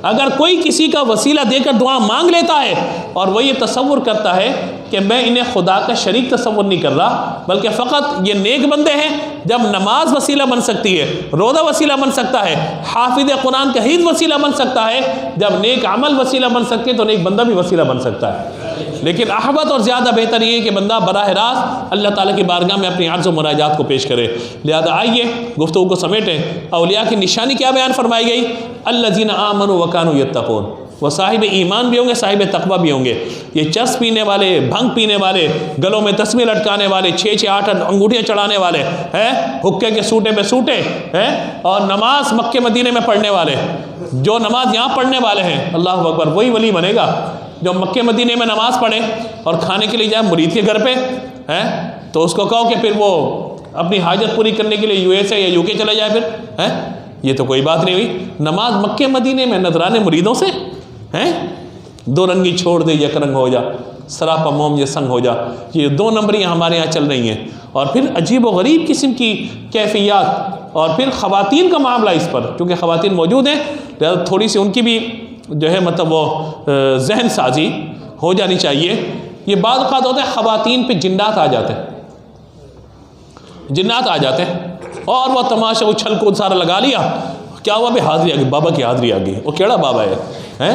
अगर कोई किसी का वसीला देकर दुआ मांग लेता है और वह ये तसव्वुर करता है कि मैं इन्हें खुदा का शरीक तसव्वुर नहीं कर रहा, बल्कि फ़कत ये नेक बंदे हैं, जब नमाज वसीला बन सकती है, रोज़ा वसीला बन सकता है, हाफिज़ कुरान का हिफ़्ज़ वसीला बन सकता है, जब नेक अमल वसीला बन सकते हैं तो नेक बंदा भी वसीला बन सकता है। लेकिन अहबत और ज़्यादा बेहतर ये है कि बंदा बराह रास्त अल्लाह ताला की बारगाह में अपनी अर्ज़ व मुराजात को पेश करे। लिहाजा आइए गुफ्तगू को समेटें। औलिया की निशानी क्या बयान फरमाई गई, अल्लज़ीना आमनू व कानू यत्तक़ून। वह साहिब ईमान भी होंगे, साहिब तक़वा भी होंगे। ये चर्स पीने वाले, भंग पीने वाले, गलों में तस्बीह लटकाने वाले, 6-6 8 अंगूठियाँ चढ़ाने वाले हैं, हुक्के के सूटे पे सूटे हैं, और नमाज मक्के मदीने में पढ़ने वाले, जो नमाज यहाँ पढ़ने वाले हैं, अल्लाह अकबर, वही वली बनेगा जो मक्के मदीने में नमाज पढ़े और खाने के लिए जाए मुरीद के घर पे हैं। तो उसको कहो कि फिर वो अपनी हाजत पूरी करने के लिए USA या UK चला जाए फिर हैं, ये तो कोई बात नहीं हुई। नमाज मक्के मदीने में नजराने मुरीदों से हैं, 2 रंगी छोड़ दे एक रंग हो जा, सरापा मोम ये संग हो जा, ये 2 नंबरियाँ हमारे यहाँ चल रही हैं। और फिर अजीब व गरीब किस्म की कैफियत, और फिर ख़वातीन का मामला इस पर, क्योंकि ख़वातीन मौजूद हैं, थोड़ी सी उनकी भी जो है मतलब वो जहन साजी हो जानी चाहिए। ये बाद औक़ात होता है ख़वातीन पे जिन्नात आ जाते हैं, जिन्नात आ जाते हैं और वह तमाशा उछल कूद सारा लगा लिया। क्या हुआ भाई, हाज़री आ गई, बाबा की हाज़री आ गई। वो केड़ा बाबा है हैं,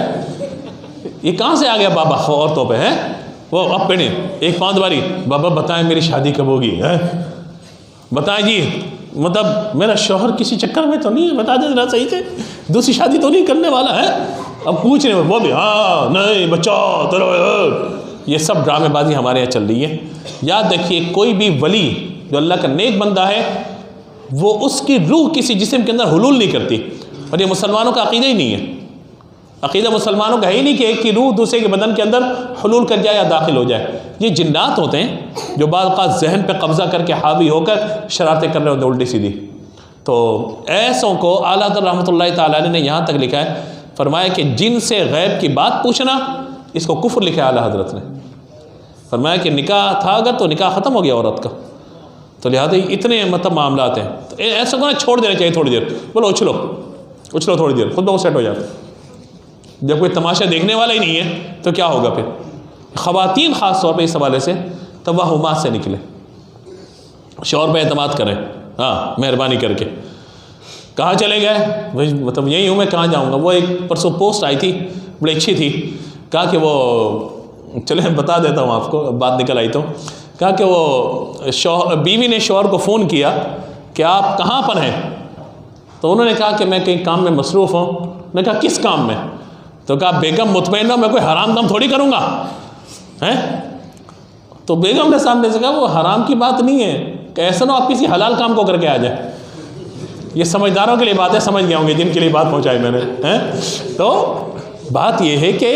ये कहाँ से आ गया बाबा औरतों पे हैं। वो अब पढ़े एक 5 बारी, बाबा बताएं मेरी शादी कब होगी, हैं बताएं जी, मतलब मेरा शौहर किसी चक्कर में तो नहीं है, बता दे जरा सही से, दूसरी शादी तो नहीं करने वाला है। अब पूछ रहे वो भी हाँ नहीं बच्चा तेरा, ये सब ड्रामेबाजी हमारे यहाँ चल रही है। याद रखिए कोई भी वली जो अल्लाह का नेक बंदा है, वो उसकी रूह किसी जिस्म के अंदर हुलूल नहीं करती। और ये मुसलमानों का अक़ीदा ही नहीं है। अक़ीदा मुसलमानों का है ही नहीं कि एक की रूह दूसरे के बदन के अंदर हुलूल कर जाए या दाखिल हो जाए। ये जिन्नात होते हैं जो बाद औक़ात जहन पे कब्ज़ा करके हावी होकर शरारतें कर रहे होते उल्टी सीधी। तो ऐसों को आला हज़रत रहमतुल्लाहि तआला ने यहाँ तक लिखा है, फरमाया कि जिन से गैब की बात पूछना, इसको कुफ्र लिखा है आला हज़रत ने। फरमाया कि निकाह था अगर तो निकाह ख़त्म हो गया औरत का, तो लिहाजा इतने मतलब मामलात हैं। तो ऐसा को छोड़ देना चाहिए थोड़ी देर, बोलो उछलो थोड़ी देर, खुद बहुत सेट हो जाता। जब कोई तमाशा देखने वाला ही नहीं है तो क्या होगा फिर। ख़वातीन ख़ास तौर पर इस हवाले से तवाहुमात से निकले, शौहर पे एतमाद करें, हाँ मेहरबानी करके। कहाँ चले गए भाई, मतलब यही हूँ मैं, कहाँ जाऊँगा। वो एक परसों पोस्ट आई थी बड़ी अच्छी थी, कहा कि वो चले बता देता हूँ आपको, बात निकल आई तो कहा कि वो बीवी ने शौहर को फ़ोन किया कि आप कहाँ पर हैं, तो उन्होंने कहा कि मैं कहीं काम में मसरूफ़ हूँ। मैंने कहा किस काम में, तो कहा बेगम मुतमईन हो, मैं कोई हराम काम थोड़ी करूँगा हैं। तो बेगम के सामने से कहा वो हराम की बात नहीं है, कि ऐसा ना आप किसी हलाल काम को करके आ जाए। ये समझदारों के लिए बात है, समझ गए होंगे जिनके लिए बात पहुँचाई मैंने हैं। तो बात ये है कि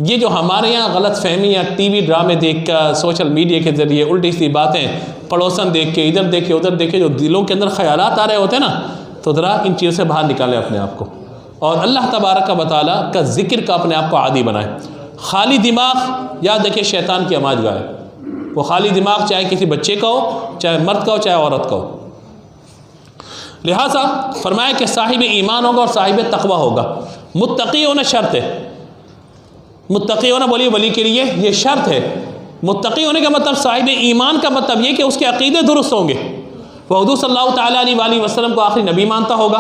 ये जो हमारे यहाँ गलत फहमी या टीवी ड्रामे देख कर, सोशल मीडिया के ज़रिए उल्टी सी बातें, पड़ोसन देख के, इधर देखे उधर देखे, जो दिलों के अंदर ख्यालात आ रहे होते हैं ना, तो ज़रा इन चीज़ों से बाहर निकालें अपने आप को, और अल्लाह तबारक व तआला का ज़िक्र का अपने आप को आदी बनाएं। खाली दिमाग याद रखिए शैतान की आमाज गाह है। वो खाली दिमाग चाहे किसी बच्चे का हो, चाहे मर्द का हो, चाहे औरत का हो। लिहाजा फरमाया कि साहिब ईमान होगा और साहिब तकवा होगा। मुत्तकी होना शर्त है, मुत्तकी होना बोलिए वली के लिए ये शर्त है। मुत्तकी होने का मतलब, साहिब ईमान का मतलब ये कि उसके अकीदे दुरुस्त होंगे। वह हुज़ूर सल्लल्लाहु तआला अलैहि वसल्लम को आखिरी नबी मानता होगा,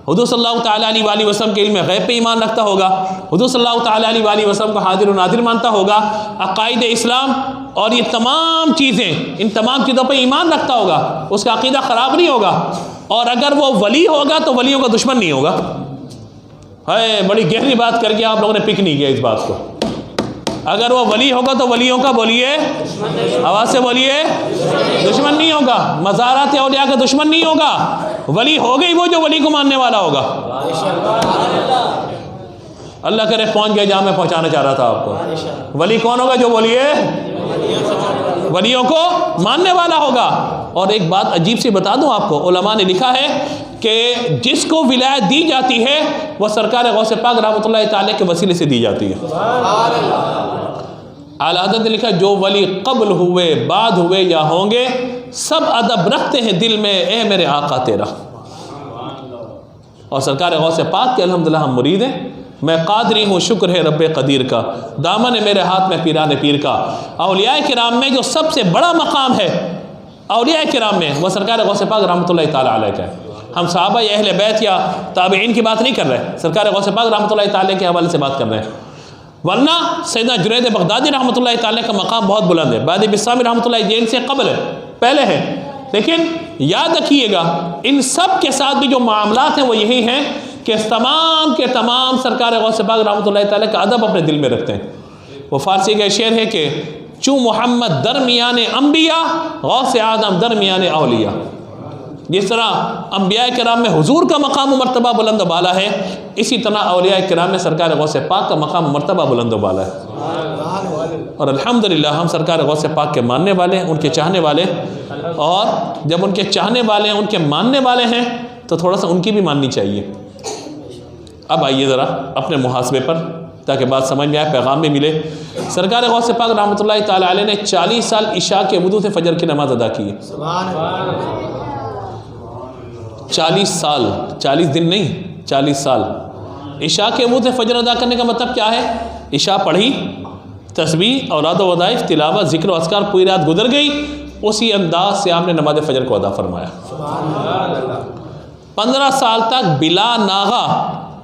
हुज़ूर सल्लल्लाहु तआला अलैहि वसल्लम के इल्म गैब पे ईमान रखता होगा, हुज़ूर सल्लल्लाहु तआला अलैहि वसल्लम को हाजिर व नादिर मानता होगा, अक़ाइद इस्लाम और ये तमाम चीज़ें, इन तमाम चीज़ों पर ईमान रखता होगा, उसका अक़ीदा ख़राब नहीं होगा। और अगर वो वली होगा तो वलियों का दुश्मन नहीं होगा। है बड़ी गहरी बात करके आप लोगों ने पिक नहीं किया इस बात को। अगर वो वली होगा तो वलियों का, बोलिए आवाज़ से बोलिए, दुश्मन नहीं होगा। मज़ारात औलिया का दुश्मन नहीं होगा। वली हो गई वो जो वली को मानने वाला होगा। अल्लाह करे पहुंच गए जहाँ मैं पहुँचाना चाह रहा था आपको। वली कौन होगा, जो बोलिए वलियों को मानने वाला होगा। और एक बात अजीब सी बता दूं आपको, उलमा ने लिखा है कि जिसको विलायत दी जाती है वह सरकार गौसे पाक रहमतुल्लाह ताला के वसीले से दी जाती है। आला हज़रत ने लिखा, जो वली कब्ल हुए, बाद हुए या होंगे, सब अदब रखते हैं दिल में, ए मेरे आका तेरा। और सरकार गौसे पाक के अल्हम्दुलिल्लाह हम मुरीद हैं। मैं कादरी हूँ, शुक्र है रब्बे कदीर का, दामन है मेरे हाथ में पीराने पीर का। औलिया किराम में जो सबसे बड़ा मकाम है औलिया किराम में, वह सरकार गौसे पाक रहमतुल्लाह ताला अलैह का है। हम सहाबा या अहले बैत या ताबईन की बात नहीं कर रहे, सरकार गौसे पाक रहमतुल्लाह ताला के हवाले से बात कर रहे हैं। वरना सैयदना जुनैद बगदादी रहमतुल्लाह ताला का मकाम बहुत बुलंद है, बाद बिस्तामी रहमतुल्लाह जैन से कबल है, पहले है। लेकिन याद रखिएगा इन सब के साथ भी जो मामलात हैं वो यही हैं कि तमाम के तमाम सरकार गौसे पाक रहमतुल्लाह ताला का अदब अपने दिल में रखते हैं। वो फारसी का शेर है कि चू मोहम्मद दरमियान अम्बिया, गौसे आदम दरमियान औलिया। जिस तरह अम्बिया किराम में हुजूर का मकाम व मर्तबा बुलंद बाला है, इसी तरह औलिया किराम में सरकार गौसे पाक का मकाम मर्तबा बुलंद बाला है। और अल्हम्दुलिल्लाह हम सरकार गौसे पाक के मानने वाले हैं, उनके चाहने वाले। और जब उनके चाहने वाले हैं, उनके मानने वाले हैं, तो थोड़ा सा उनकी भी माननी चाहिए। अब आइए ज़रा अपने मुहासबे पर, ताकि बात समझ में आए, पैगाम भी मिले। सरकार गौसे पाक रहमतुल्लाह ताला अलैह ने 40 साल इशा के वुदू से फजर की नमाज अदा की है। 40 साल, 40 दिन नहीं, 40 साल। इशा के वुदू से फजर अदा करने का मतलब क्या है? इशा पढ़ी, तस्बीह, औराद व वज़ाइफ, तिलावत, ज़िक्र व अस्कार, पूरी रात गुजर गई, उसी अंदाज से आपने नमाज फजर को अदा फरमाया। 15 साल तक बिला नागा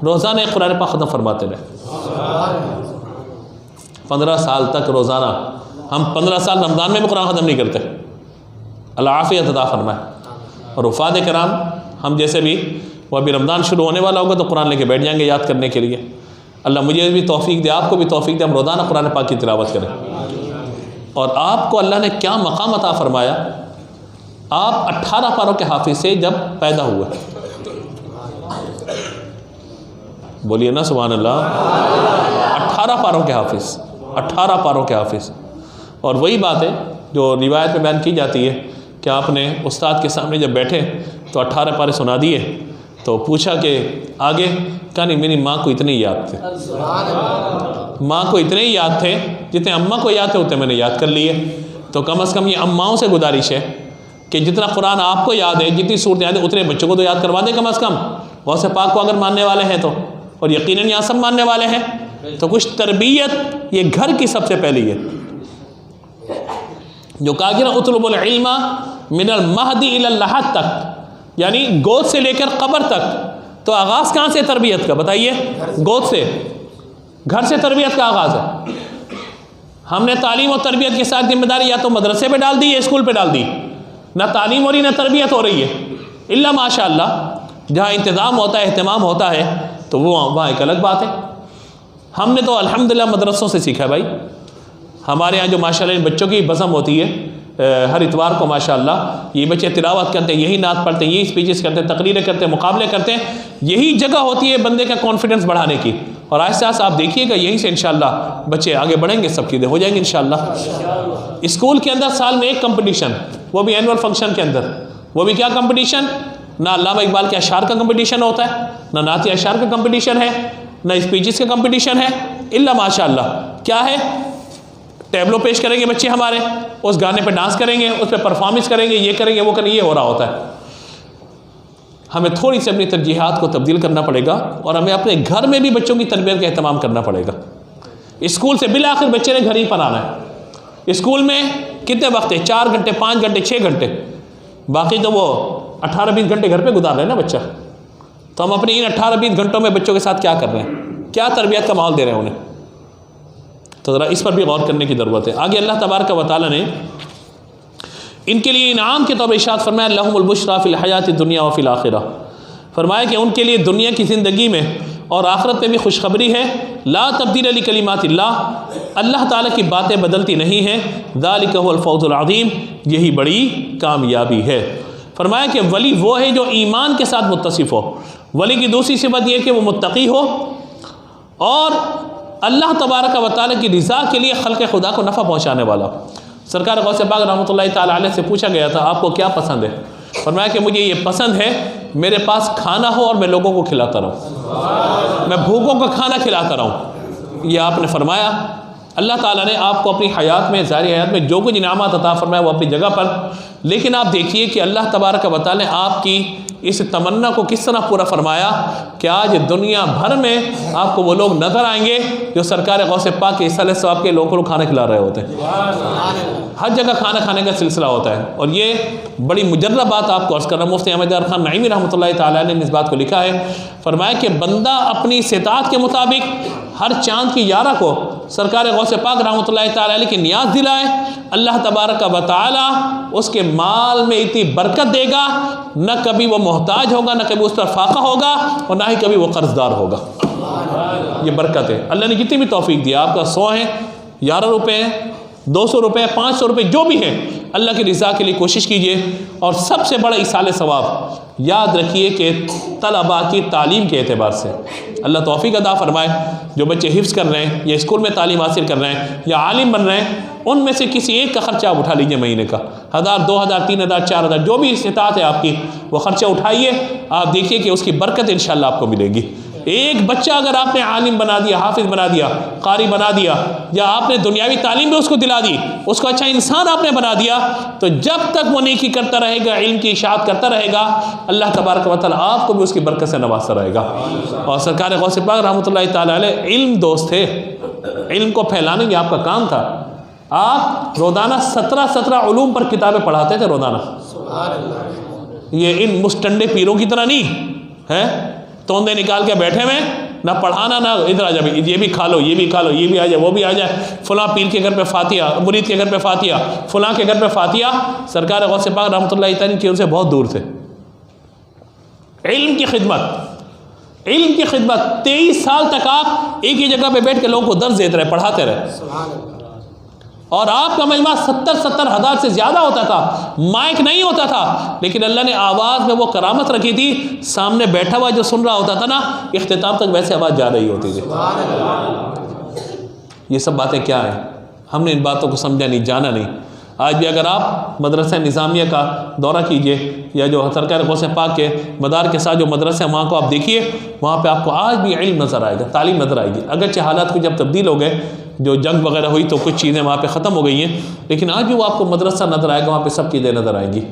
रोज़ाना कुरान पाक ख़त्म फरमाते रहे। 15 साल तक रोज़ाना। हम 15 साल रमज़ान में भी कुरान ख़त्म नहीं करते, अल्लाह आफ़ियत अता फरमाए। और वफ़ाद कराम हम जैसे भी, वो अभी रमज़ान शुरू होने वाला होगा तो कुरान लेके बैठ जाएंगे याद करने के लिए। अल्लाह मुझे भी तौफ़ीक दे, आपको भी तौफ़ीक दे, हम रोज़ाना कुरान पाक की तिलावत करें। और आपको अल्लाह ने क्या मकाम अता फरमाया, आप 18 पारों के हाफिज़ से जब पैदा हुए, बोलिए ना सुभान अल्लाह। 18 पारों के हाफिज़, 18 पारों के हाफिज़। और वही बात है जो रिवायत में बयान की जाती है कि आपने उस्ताद के सामने जब बैठे तो 18 पारे सुना दिए, तो पूछा कि आगे, कहा नहीं मेरी माँ को इतने ही याद थे, माँ को इतने ही याद थे जितने अम्मा को याद थे उतने मैंने याद कर लिए। तो कम से कम ये अम्माओं से गुजारिश है कि जितना कुरान आपको याद है, जितनी सूरत याद है, उतने बच्चों को तो याद करवा दें कम से कम। गौसे पाक को अगर मानने वाले हैं तो, और यकीनन यहाँ सब मानने वाले हैं, तो कुछ तरबियत ये घर की सबसे पहली है। जो कहा कि ना उतलुबुल इल्मा मिनल महदी इलल लहद तक, यानी गोद से लेकर कब्र तक। तो आगाज़ कहाँ से तरबियत का बताइए? गोद से, घर से तरबियत का आगाज़ है। हमने तालीम और तरबियत के साथ जिम्मेदारी या तो मदरसे पे डाल दी या स्कूल पे डाल दी। ना तालीम हो रही ना तरबियत हो रही है, इल्ला माशाअल्लाह जहाँ इंतज़ाम होता है, अहतमाम होता है, तो वो वहाँ एक अलग बात है। हमने तो अल्हम्दुलिल्लाह मदरसों से सीखा है भाई। हमारे यहाँ जो माशाअल्लाह इन बच्चों की बज़म होती है हर इतवार को माशाअल्लाह, ये बच्चे तिलावत करते हैं, यही नात पढ़ते हैं, यही स्पीचेस करते हैं, तकरीरें करते हैं, मुकाबले करते हैं। यही जगह होती है बंदे का कॉन्फिडेंस बढ़ाने की। और आहिस्ता आहिस्ता आप देखिएगा यहीं से इंशाअल्लाह बच्चे आगे बढ़ेंगे, सबकी हो जाएंगे इंशाअल्लाह। स्कूल के अंदर साल में एक कंपटीशन, वो भी एनुअल फंक्शन के अंदर। वो भी क्या कंपटीशन? ना अल्लामा इकबाल के अशार का कंपटीशन होता है, ना नाती अशार का कंपटीशन है, ना स्पीचेस का कंपटीशन है, इल्ला माशाअल्लाह क्या है, टैबलो पेश करेंगे बच्चे हमारे, उस गाने पे डांस करेंगे, उस पर परफॉर्मेंस करेंगे, ये करेंगे वो करेंगे, ये हो रहा होता है। हमें थोड़ी सी अपनी तरजीहात को तब्दील करना पड़ेगा और हमें अपने घर में भी बच्चों की तरबियत का एहतमाम करना पड़ेगा। स्कूल से बिल आखिर बच्चे ने घर ही पढ़ाना है। स्कूल में कितने वक्त है? 4 घंटे, 5 घंटे, 6 घंटे, बाकी तो वो 18-20 घंटे घर पे गुजार रहे हैं ना बच्चा। तो हम अपने इन 18-20 घंटों में बच्चों के साथ क्या कर रहे हैं, क्या तरबियत का माहौल दे रहे हैं उन्हें? तो ज़रा इस पर भी गौर करने की ज़रूरत है। आगे अल्लाह तबारक व तआला ने इनके लिए इनाम के तौर पर इरशाद फरमाया, लहुमुल बुश्रा फिल हयातिद दुनिया व फिल आखिरह, फरमाया कि उनके लिए दुनिया की ज़िंदगी में और आखिरत में भी खुशखबरी है। ला तब्दील ली कलिमातिल्लाह, अल्लाह ताला की बातें बदलती नहीं हैं। ज़ालिका हुवल फौज़ुल अज़ीम, यही बड़ी कामयाबी है। फरमाया कि वली वो है जो ईमान के साथ मुत्तसिफ़ हो। वली की दूसरी सिफत यह कि वो मुत्तकी हो और अल्लाह तबारक व तआला की रज़ा के लिए खल्क़ खुदा को नफ़ा पहुँचाने वाला। सरकार गौसे पाक रहमतुल्लाहि तआला अलैह से पूछा गया था, आपको क्या पसंद है? फरमाया कि मुझे ये पसंद है मेरे पास खाना हो और मैं लोगों को खिलाता रहूँ, मैं भूखों को खाना खिलाता रहूँ। ये आपने फरमाया। अल्लाह ताला ने आपको अपनी हयात में, ज़ाहिरी हयात में जो कुछ इनामात अता फरमाया वो अपनी जगह पर, लेकिन आप देखिए कि अल्लाह तबारक व तआला ने आपकी इस तमन्ना को किस तरह पूरा फरमाया कि आज दुनिया भर में आपको वो लोग नज़र आएंगे जो सरकार गौसे पाक के इसाले सवाब के लोगों को खाना खिला रहे होते हैं। हर जगह खाना खाने का सिलसिला होता है और ये बड़ी मुजर्रब बात आपको अर्ज़ कर रहा हूँ। मुफ्ती अहमद यार खान नईमी रहमतुल्लाहि तआला ने इस बात को लिखा है, फरमाया कि बंदा अपनी इस्तिताअत के मुताबिक हर चाँद की 11 को सरकार गौसे पाक रहमतुल्लाहि तआला अलैह की नियाज दिलाए, अल्लाह तबारक व तआला उसके माल में इतनी बरकत देगा, न कभी वो मोहताज होगा, न कभी उस पर फाका होगा और ना ही कभी वो कर्जदार होगा। ये बरकत है। अल्लाह ने जितनी भी तौफीक दिया, आपका 100 है, 11 रुपये हैं, 200 रुपये, 500 रुपये, जो भी है, अल्लाह की रज़ा के लिए कोशिश कीजिए। और सबसे बड़ा इसाले सवाब याद रखिए कि तलबा की तालीम के एतबार से अल्लाह तौफीक अदा फरमाए। जो बच्चे हिफ्ज़ कर रहे हैं या स्कूल में तालीम हासिल कर रहे हैं या आलिम बन रहे हैं, उनमें से किसी एक का ख़र्चा आप उठा लीजिए महीने का, 1000, 2000, 3000, 4000, जो भी इस्तिताअत है आपकी, वो ख़र्चा उठाइए। आप देखिए कि उसकी बरकत इंशाअल्लाह आपको मिलेगी। एक बच्चा अगर आपने आलिम बना दिया, हाफिज़ बना दिया, कारी बना दिया, या आपने दुनियावी तालीम भी उसको दिला दी, उसको अच्छा इंसान आपने बना दिया, तो जब तक वो नेकी करता रहेगा, इल्म की इशाअत करता रहेगा, अल्लाह तबारक व तआला आपको भी उसकी बरकत से नवाजता रहेगा। और सरकार गौसे पाक रहमतुल्लाहि तआला अलैह इल्म दोस्त थे, इल्म को फैलाने की आपका काम था। आप रोज़ाना 17 उलूम पर किताबें पढ़ाते थे रोज़ाना। ये इन मुस्टंडे पीरों की तरह नहीं है, तोंदे निकाल के बैठे हुए, ना पढ़ाना ना इधर आ जाए, ये भी खा लो, ये भी खा लो, ये भी आ जाए, वो भी आ जाए, फ़लाँ पीर के घर पे फातिया, मुरीद के घर पे फातिया, फ़लाँ के घर पे फातिया। सरकार गौसे पाक रहमतुल्लाहि तआला की उनसे बहुत दूर थे। इल्म की खिदमत, इल्म की खिदमत, 23 साल तक आप एक ही जगह पे बैठ के लोगों को दर्स देते रहे, पढ़ाते रहे। और आपका मजमा 70 हज़ार से ज़्यादा होता था, माइक नहीं होता था, लेकिन अल्लाह ने आवाज़ में वो करामत रखी थी, सामने बैठा हुआ जो सुन रहा होता था ना, इख्तिताम तक वैसे आवाज़ जा रही होती थी। ये सब बातें क्या हैं? हमने इन बातों को समझा नहीं, जाना नहीं। आज भी अगर आप मदरसा निज़ामिया का दौरा कीजिए या जो सरकार गौसे पाक के मदार के साथ जो मदरसा है वहाँ को आप देखिए, वहाँ पे आपको आज भी इल्म नज़र आएगा, तालीम नज़र आएगी। अगरचे हालात कुछ जब तब्दील हो गए, जो जंग वगैरह हुई तो कुछ चीज़ें वहाँ पे ख़त्म हो गई हैं, लेकिन आज भी वो आपको मदरसा नज़र आएगा, वहाँ पे सब चीज़ें नज़र आएंगी।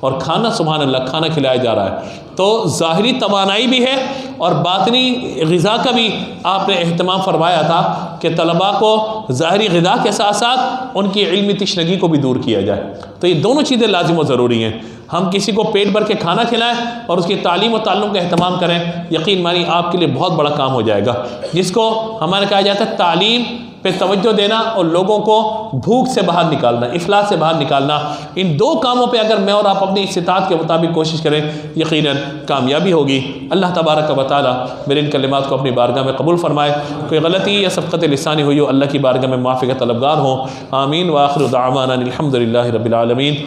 और खाना सुभान अल्लाह खाना खिलाया जा रहा है, तो ज़ाहिरी तवानाई भी है और बातनी ग़िज़ा का भी आपने एहतमाम फरमाया था कि तलबा को ज़ाहिरी ग़िज़ा के साथ साथ उनकी इल्मी तिश्नगी को भी दूर किया जाए। तो ये दोनों चीज़ें लाजिम व ज़रूरी हैं। हम किसी को पेट भर के खाना खिलाएं और उसकी तालीम और ताल्लुम का एहतमाम करें, यकीन मानिए आपके लिए बहुत बड़ा काम हो जाएगा। जिसको हमारे कहा जाता है तालीम पे तवज्जो देना और लोगों को भूख से बाहर निकालना, इफलास से बाहर निकालना, इन दो कामों पे अगर मैं और आप अपनी इस्तिताअत के मुताबिक कोशिश करें, यकीनन कामयाबी होगी। अल्लाह तबारक व तआला मेरे इन कलिमात को अपनी बारगाह में कबूल फरमाए। कोई गलती या सबक़त लिसानी हुई हो, अल्लाह की बारगाह में माफ़ी का तलबगार हों। आमीन व आखिर दावाना अनिल हम्दुलिल्लाहि रब्बिल आलमीन।